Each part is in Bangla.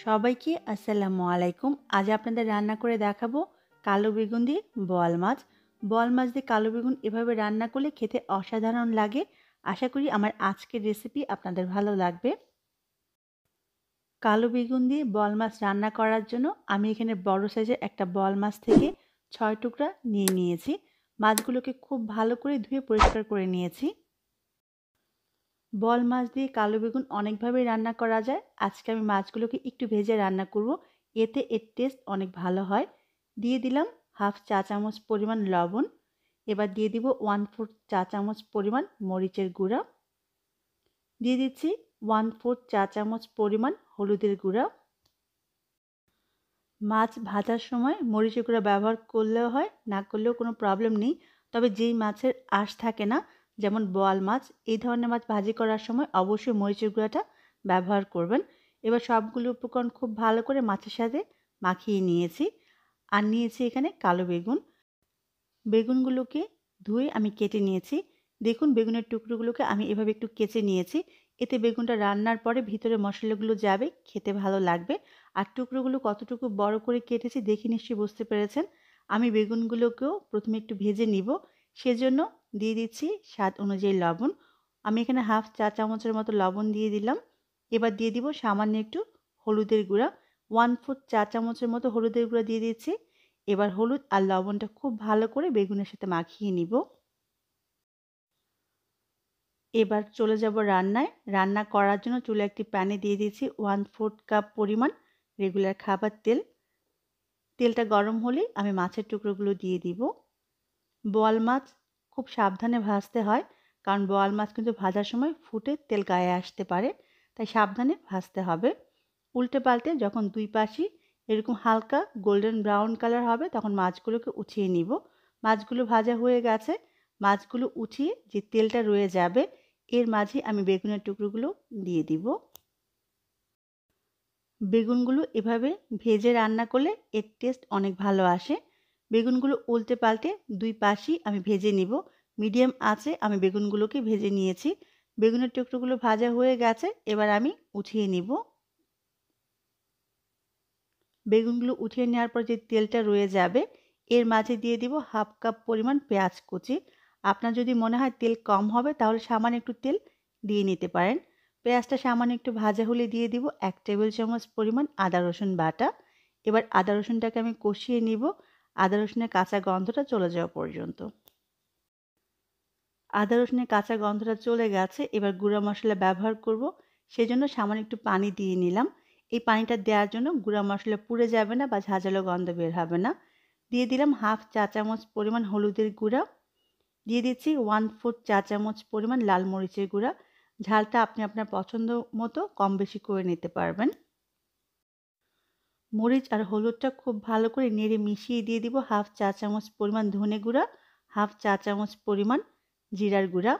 সবাইকে আসসালামু আলাইকুম। আজ আপনাদের রান্না করে দেখাবো কালো বেগুন দিয়ে বোয়াল মাছ। বোয়াল মাছ দিয়ে কালো বেগুন এভাবে রান্না করলে খেতে অসাধারণ লাগে। আশা করি আমার আজকের রেসিপি আপনাদের ভালো লাগবে। কালো বেগুন দিয়ে বোয়াল মাছ রান্না করার জন্য আমি এখানে বড় সাইজের একটা বোয়াল মাছ থেকে 6 টুকরা নিয়ে নিয়েছি। মাছগুলোকে খুব ভালো করে ধুয়ে পরিষ্কার করে নিয়েছি। বোয়াল মাছ দিয়ে কালো বেগুন অনেকভাবেই রান্না করা যায়। আজকে আমি মাছগুলোকে একটু ভেজে রান্না করব, এতে এর টেস্ট অনেক ভালো হয়। দিয়ে দিলাম হাফ চা চামচ পরিমাণ লবণ। এবার দিয়ে দিব 1/4 চা চামচ পরিমাণ মরিচের গুঁড়া। দিয়ে দিচ্ছি 1/4 চা চামচ পরিমাণ হলুদের গুঁড়া। মাছ ভাজার সময় মরিচের গুঁড়া ব্যবহার করলেও হয়, না করলেও কোনো প্রবলেম নেই। তবে যেই মাছের আঁশ থাকে না, যেমন বোয়াল মাছ, এই ধরনের মাছ ভাজি করার সময় অবশ্যই মরিচের গুঁড়াটা ব্যবহার করবেন। এবার সবগুলো উপকরণ খুব ভালো করে মাছের সাথে মাখিয়ে নিয়েছি। আর নিয়েছি এখানে কালো বেগুন। বেগুনগুলোকে ধুয়ে আমি কেটে নিয়েছি। দেখুন বেগুনের টুকরোগুলোকে আমি এভাবে একটু কেচে নিয়েছি। এতে বেগুনটা রান্নার পরে ভিতরে মশলাগুলো যাবে, খেতে ভালো লাগবে। আর টুকরোগুলো কতটুকু বড় করে কেটেছি দেখে নিশ্চয়ই বুঝতে পেরেছেন। আমি বেগুনগুলোকেও প্রথমে একটু ভেজে নিব। সেজন্য দিয়ে দিচ্ছি স্বাদ অনুযায়ী লবণ। আমি এখানে হাফ চা চামচের মতো লবণ দিয়ে দিলাম। এবার দিয়ে দিব সামান্য একটু হলুদের গুঁড়া। 1/4 চা চামচের মতো হলুদের গুঁড়া দিয়ে দিচ্ছি। এবার হলুদ আর লবণটা খুব ভালো করে বেগুনের সাথে মাখিয়ে নিব। এবার চলে যাব রান্নায়। রান্না করার জন্য চুলায় একটি প্যানে দিয়ে দিয়েছি 1/4 কাপ পরিমাণ রেগুলার খাবার তেল। তেলটা গরম হলেই আমি মাছের টুকরোগুলো দিয়ে দিব। বোয়াল মাছ খুব সাবধানে ভাজতে হয়, কারণ বোয়াল মাছ কিন্তু ভাজার সময় ফুটে তেল গায়ে আসতে পারে, তাই সাবধানে ভাজতে হবে। উল্টে পাল্টে যখন দুই পাশই এরকম হালকা গোল্ডেন ব্রাউন কালার হবে তখন মাছগুলোকে উঠিয়ে নিব। মাছগুলো ভাজা হয়ে গেছে। মাছগুলো উঠিয়ে যে তেলটা রয়ে যাবে এর মাঝে আমি বেগুনের টুকরোগুলো দিয়ে দিব। বেগুনগুলো এভাবে ভেজে রান্না করলে এর টেস্ট অনেক ভালো আসে। বেগুনগুলো উল্টে পাল্টে দুই পাশই আমি ভেজে নিব। মিডিয়াম আঁচে আমি বেগুনগুলোকে ভেজে নিয়েছি। বেগুনের টুকরোগুলো ভাজা হয়ে গেছে, এবার আমি উঠিয়ে নিব। বেগুনগুলো উঠিয়ে নেওয়ার পর যে তেলটা রয়ে যাবে এর মাঝে দিয়ে দিব হাফ কাপ পরিমাণ পেঁয়াজ কুচি। আপনার যদি মনে হয় তেল কম হবে তাহলে সামান্য একটু তেল দিয়ে নিতে পারেন। পেঁয়াজটা সামান্য একটু ভাজা হলে দিয়ে দিব 1 টেবিল চামচ পরিমাণ আদা রসুন বাটা। এবার আদা রসুনটাকে আমি কষিয়ে নিব আদা রসুনের কাঁচা গন্ধটা চলে যাওয়া পর্যন্ত। আদা রসুনের কাঁচা গন্ধটা চলে গেছে, এবার গুঁড়া মশলা ব্যবহার করব। সেজন্য সামান্য একটু পানি দিয়ে নিলাম। এই পানিটা দেওয়ার জন্য গুঁড়া মশলা পুড়ে যাবে না বা ঝাঁঝালো গন্ধ বের হবে না। দিয়ে দিলাম হাফ চা চামচ পরিমাণ হলুদের গুঁড়া। দিয়ে দিচ্ছি 1/4 চা চামচ পরিমাণ লাল মরিচের গুঁড়া। ঝালটা আপনি আপনার পছন্দ মতো কম বেশি করে নিতে পারবেন। মরিচ আর হলুদটা খুব ভালো করে নেড়ে মিশিয়ে দিয়ে দিব হাফ চা চামচ পরিমাণ ধনে গুঁড়া, হাফ চা চামচ পরিমাণ জিরার গুঁড়া।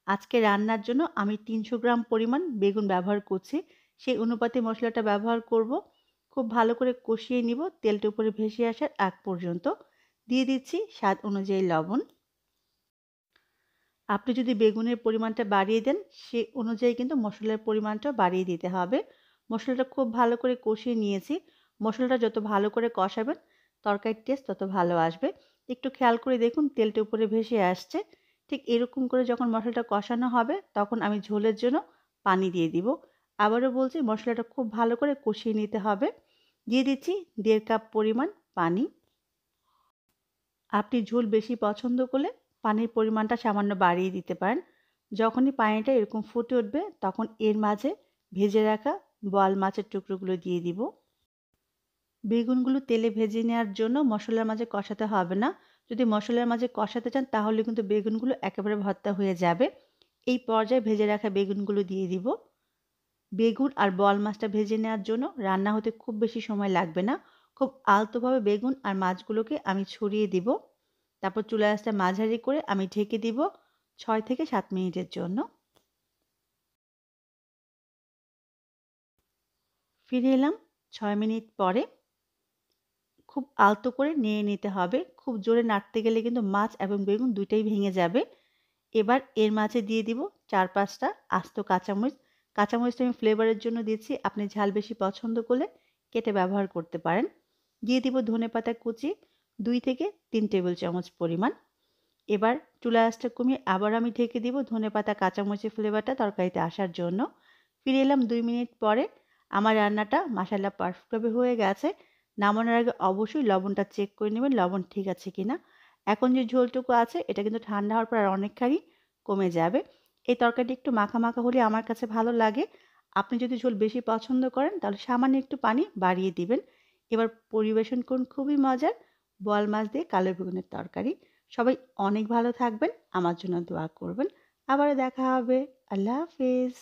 আজকে রান্নার জন্য আমি 300 গ্রাম পরিমাণ বেগুন ব্যবহার করছি, সেই অনুপাতে মশলাটা ব্যবহার করব। খুব ভালো করে কষিয়ে নিব তেলটা উপরে ভেসে আসার আগ পর্যন্ত। দিয়ে দিচ্ছি স্বাদ অনুযায়ী লবণ। আপনি যদি বেগুনের পরিমাণটা বাড়িয়ে দেন সে অনুযায়ী কিন্তু মশলার পরিমাণটাও বাড়িয়ে দিতে হবে। মশলাটা খুব ভালো করে কষিয়ে নিয়েছি। মশলাটা যত ভালো করে কষাবেন তরকারির টেস্ট তত ভালো আসবে। একটু খেয়াল করে দেখুন তেলটা উপরে ভেসে আসছে। ঠিক এরকম করে যখন মশলাটা কষানো হবে তখন আমি ঝোলের জন্য পানি দিয়ে দিব। আবারও বলছি মশলাটা খুব ভালো করে কষিয়ে নিতে হবে। দিয়ে দিচ্ছি 1.5 কাপ পরিমাণ পানি। আপনি ঝোল বেশি পছন্দ করলে পানির পরিমাণটা সামান্য বাড়িয়ে দিতে পারেন। যখনই পানিটা এরকম ফুটে উঠবে তখন এর মাঝে ভেজে রাখা বোয়াল মাছের টুকরোগুলো দিয়ে দিব। বেগুনগুলো তেলে ভেজে নেওয়ার জন্য মশলার মাঝে কষাতে হবে না। যদি মশলার মাঝে কষাতে চান তাহলে কিন্তু বেগুনগুলো একেবারে ভর্তা হয়ে যাবে। এই পর্যায়ে ভেজে রাখা বেগুনগুলো দিয়ে দিব। বেগুন আর বোয়াল মাছটা ভেজে নেওয়ার জন্য রান্না হতে খুব বেশি সময় লাগবে না। খুব আলতোভাবে বেগুন আর মাছগুলোকে আমি ছড়িয়ে দিব। তারপর চুলার আঁচটা মাঝারি করে আমি ঢেকে দিব 6 থেকে 7 মিনিটের জন্য। ফিরে এলাম 6 মিনিট পরে। খুব আলতো করে নেড়ে নিতে হবে। খুব জোরে নাড়তে গেলে কিন্তু মাছ এবং বেগুন দুইটাই ভেঙে যাবে। এবার এর মাঝে দিয়ে দিব 4-5টা আস্ত কাঁচামরিচ। কাঁচামরিচটা আমি ফ্লেভারের জন্য দিচ্ছি, আপনি ঝাল বেশি পছন্দ করলে কেটে ব্যবহার করতে পারেন। দিয়ে দিব ধনেপাতা কুচি 2 থেকে 3 টেবিল চামচ পরিমাণ। এবার চুলার আঁচটা কমিয়ে আবার আমি ঢেকে দিব ধনেপাতা কাঁচামরিচের ফ্লেভারটা তরকারিতে আসার জন্য। ফিরে এলাম 2 মিনিট পরে। আমার রান্নাটা মাশাআল্লাহ পারফেক্টভাবে হয়ে গেছে। নামানোর আগে অবশ্যই লবণটা চেক করে নেবেন লবণ ঠিক আছে কিনা। এখন যে ঝোলটুকু আছে এটা কিন্তু ঠান্ডা হওয়ার পর আর অনেকখানি কমে যাবে। এই তরকারিটি একটু মাখা, মাখা হলে আমার কাছে ভালো লাগে। আপনি যদি ঝোল বেশি পছন্দ করেন তাহলে সামান্য একটু পানি বাড়িয়ে দিবেন। এবার পরিবেশন করুন খুবই মজার বোয়াল মাছ দিয়ে কালো বেগুনের তরকারি। সবাই অনেক ভালো থাকবেন, আমার জন্য দোয়া করবেন। আবারও দেখা হবে। আল্লাহ হাফেজ।